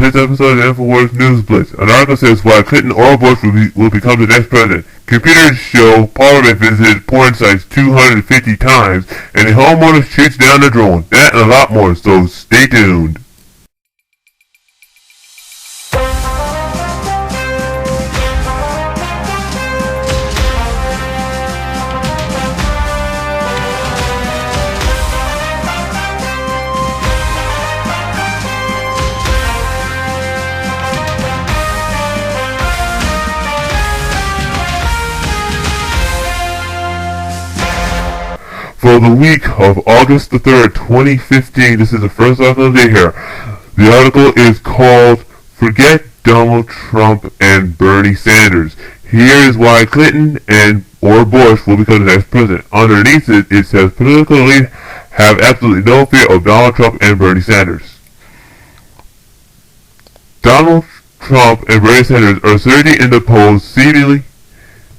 this episode of Infowars News Blitz. An article says why Clinton or Bush will become the next president. Computers show Parliament visited porn sites 250 times, and the homeowner shoots down the drone. That and a lot more, so stay tuned. For the week of August the 3rd, 2015, this is the first article of the day here. The article is called Forget Donald Trump and Bernie Sanders. Here is why Clinton or Bush will become the next president. Underneath it says political elite have absolutely no fear of Donald Trump and Bernie Sanders. Donald Trump and Bernie Sanders are certainly in the polls seemingly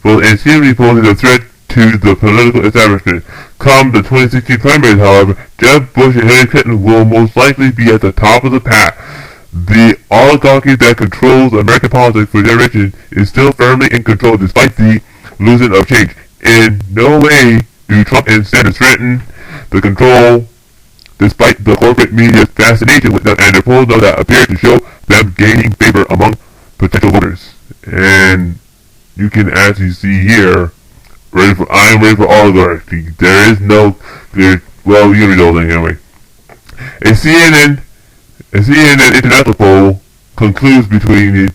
posing a threat to the political establishment. Come the 2016 primaries, however, Jeb Bush and Hillary Clinton will most likely be at the top of the pack. The oligarchy that controls American politics for generations is still firmly in control despite the illusion of change. In no way do Trump and Sanders threaten the control despite the corporate media's fascination with them and their polls that appear to show them gaining favor among potential voters. And you can actually see here, I am ready for oligarchy. There is no clear, well, you know the thing anyway. A CNN international poll concludes between June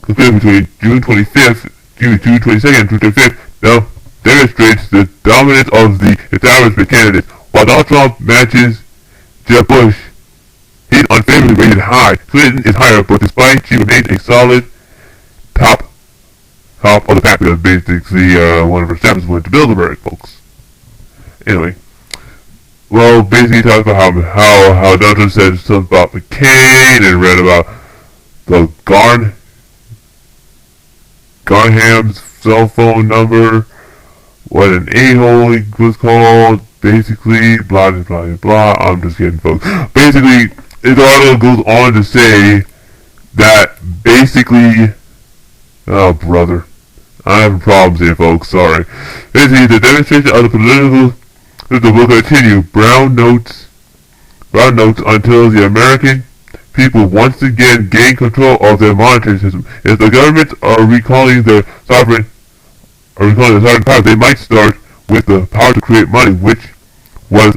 25th, June 22nd, and June 25th, now demonstrates the dominance of the establishment candidates. While Donald Trump matches Jeb Bush, he's unfavorably rated high. Clinton is higher, but despite she remains a solid top of the pack, because basically one of her steps went to Bilderberg, folks. Anyway, well, basically he talks about how Donald Trump said something about McCain and read about the Garham's cell phone number, what an a-hole he was called, basically, blah, blah, blah, blah. I'm just kidding, folks. Basically, the article goes on to say that basically, oh, brother. I'm having problems here, folks. Sorry. Basically, the demonstration of the political system will continue. Brown notes until the American people once again gain control of their monetary system. If the governments are recalling their sovereign power, they might start with the power to create money, which was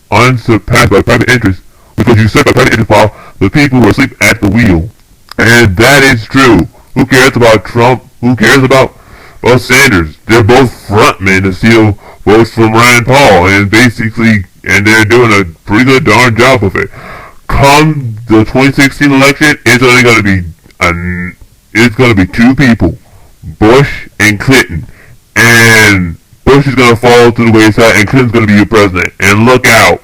unsurpassed by private interests, which was usurped by private interests while the people were asleep at the wheel. And that is true. Who cares about Trump? Who cares about Sanders? They're both frontmen to steal votes from Rand Paul, and they're doing a pretty good darn job of it. Come the 2016 election, it's going to be two people, Bush and Clinton, and Bush is going to fall to the wayside, and Clinton's going to be your president. And look out.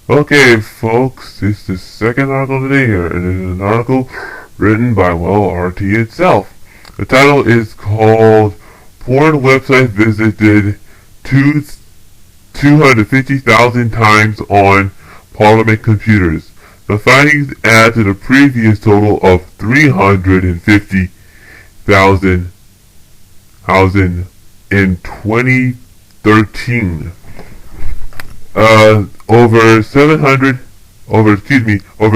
Okay, folks, this is the second article today here, and it is an article written by, RT itself. The title is called Porn Website Visited 250,000 Times on Parliament Computers. The findings add to the previous total of 350,000 in 2013. Over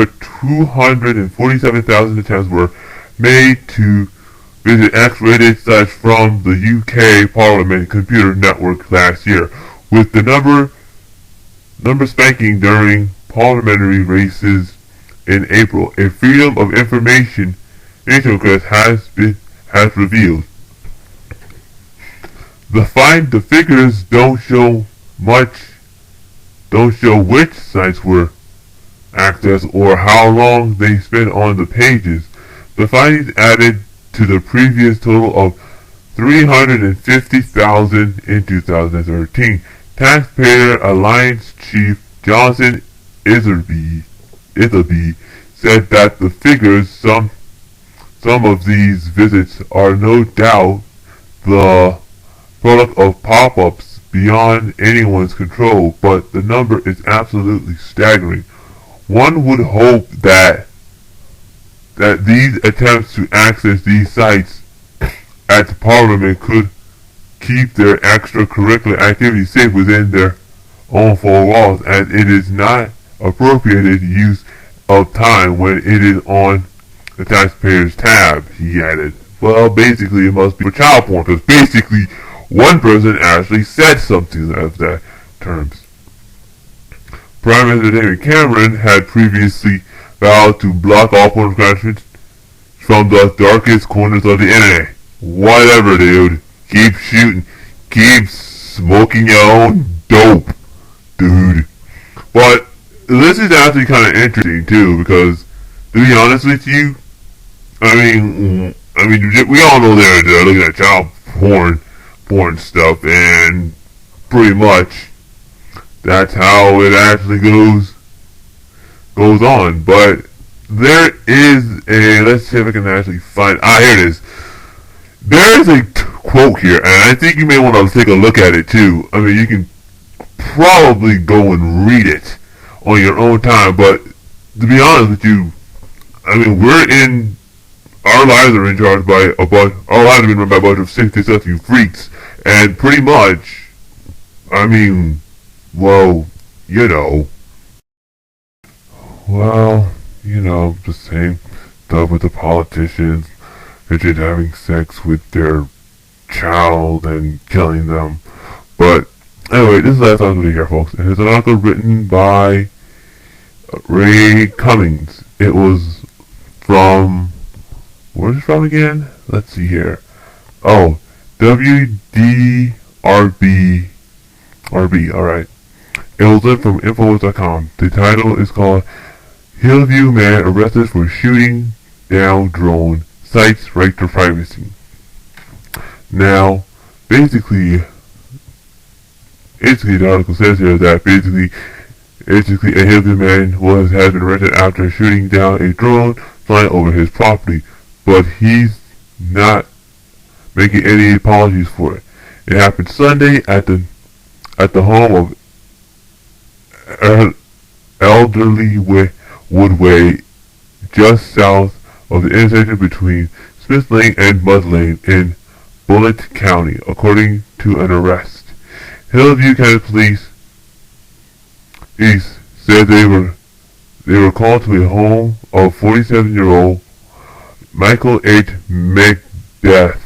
247,000 attempts were made to visit X-rated sites from the UK Parliament Computer Network last year, with the number spiking during parliamentary races in April. A Freedom of Information request has revealed. The figures don't show which sites were accessed or how long they spent on the pages. The findings added to the previous total of 350,000 in 2013. Taxpayer Alliance Chief Johnson Itherby said that the figures Some of these visits are no doubt the product of pop-ups beyond anyone's control, but the number is absolutely staggering. One would hope that these attempts to access these sites at the Parliament could keep their extracurricular activities safe within their own four walls, as it is not appropriated use of time when it is on the taxpayer's tab, he added. Well, basically it must be for child porn, because basically one person actually said something of that terms. Prime Minister David Cameron had previously vowed to block all pornography from the darkest corners of the internet. Whatever, dude. Keep shooting. Keep smoking your own dope, dude. But this is actually kind of interesting too, because to be honest with you, I mean, we all know they're looking at child porn stuff, and pretty much that's how it actually goes on. But there is a, let's see if I can actually find, here it is. There is a quote here, and I think you may want to take a look at it too. I mean, you can probably go and read it on your own time, but to be honest with you, I mean, our lives are in charge by our lives are being run by a bunch of 60 freaks, and pretty much, I mean, well, the same stuff with the politicians. They're just having sex with their child and killing them. But anyway, this is the last article here, folks. And it's an article written by Ray Cummings. It was from, where's it from again? Let's see here. Oh, WDRB. Alright. It was in from Infowars.com. The title is called Hillview Man Arrested for Shooting Down Drone. Cites Right to Privacy. Now, basically the article says here that basically a Hillview man has been arrested after shooting down a drone flying over his property, but he's not making any apologies for it. It happened Sunday at the home of Elderly Woodway, just south of the intersection between Smith Lane and Mud Lane in Bullitt County, according to an arrest. Hillview County Police said they were called to a home of 47-year-old Michael H. Macbeth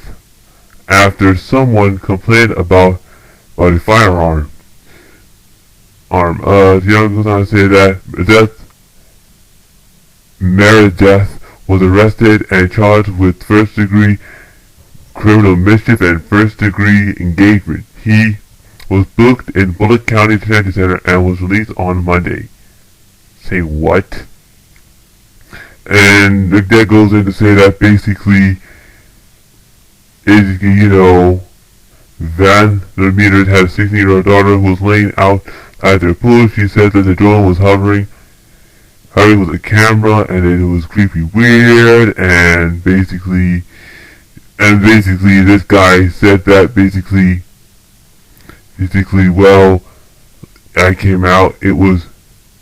after someone complained about a firearm. The young goes on to say that Meredith was arrested and charged with first-degree criminal mischief and first-degree engagement. He was booked in Bullitt County Detention Center and was released on Monday. Say what? And that goes in to say that basically, Van Lermeter had a 16-year-old daughter who was laying out at their pool. She said that the drone was hovering with a camera, and it was creepy weird, and basically this guy said that basically, well, I came out, it was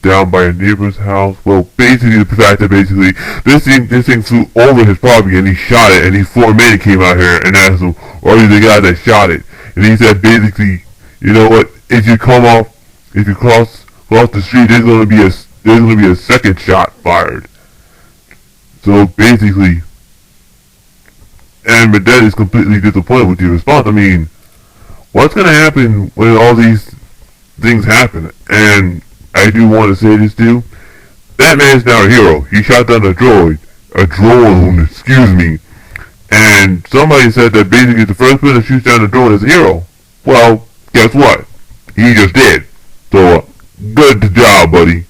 down by a neighbor's house. Well, basically the fact that basically this thing flew over his property and he shot it, and these 4 men came out here and asked him, "Are you the guy that shot it?" And he said basically, you know what, if you cross the street, there's gonna be a second shot fired. So basically, and Medett is completely disappointed with your response. I mean, what's gonna happen when all these things happen? And I do want to say this too. That man's now a hero. He shot down a drone, excuse me. And somebody said that basically the first person that shoots down a drone is a hero. Well, guess what? He just did. So, good job, buddy.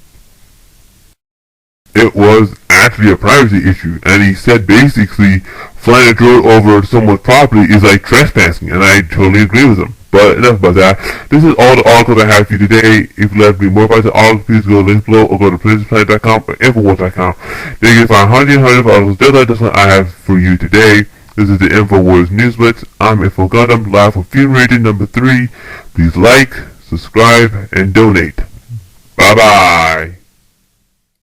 it was actually a privacy issue, and he said basically flying a drone over someone's property is like trespassing, and I totally agree with him. But enough about that. This is all the articles I have for you today. If you'd like to read more about the articles, please go to the link below or go to blitzplanet.com or Infowars.com. There you can find hundreds and hundreds of articles just like this one I have for you today. This is the Infowars News Blitz. I'm Info Gundam, live for Fuel Rating number 3. Please like, subscribe, and donate. Bye-bye.